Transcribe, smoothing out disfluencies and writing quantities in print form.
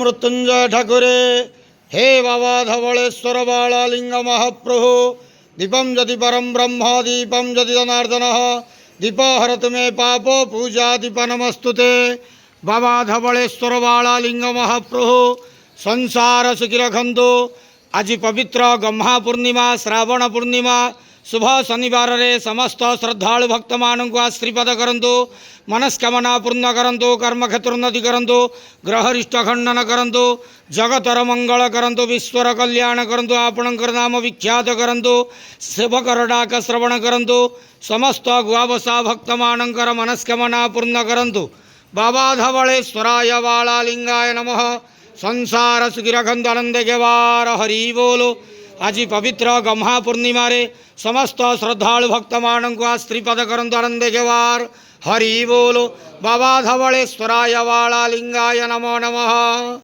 मृत्युंजय ठाकुरे। हे बाबा धवळेश्वर बाळालिंग महाप्रभु। दीपम जति परम ब्रह्म दीपम जति जनार्दन दीप हरत मे पाप पूजा दीप नमस्तुते। बाबा धवळेश्वर बाळालिंग महाप्रभु संसार सुखी रखंतु। आज पवित्र गम्हा पूर्णिमा श्रावण पूर्णिमा शुभ शनिवार रे समस्त श्रद्धालु भक्त मानक आश्रीपद करंतु। मनस्कामना पूर्ण करंतु। कर्मक्षेत्र उन्नति करंतु। ग्रहरिष्ट खंडन करंतु। जगतर मंगल करंतु। विश्वर कल्याण करंतु। आपणकर नाम विख्यात करंतु। सेवकर डाक श्रवण करंतु। समस्त गुआवसा भक्त मानकर मनस्कामना पूर्ण करंतु। बाबा धवळेश्वराय बाळालिंगाय नमः। संसार सुखी रखंतु आनंद गेवार हरि बोलो। आज पवित्र गम्हा पूर्णिमा रे समस्त श्रद्धालु भक्त मानक आश्रीपद करंतु आनंद गेवार हरि बोलो। बाबा धवळेश्वराय बाळालिंगाय नमो नमः।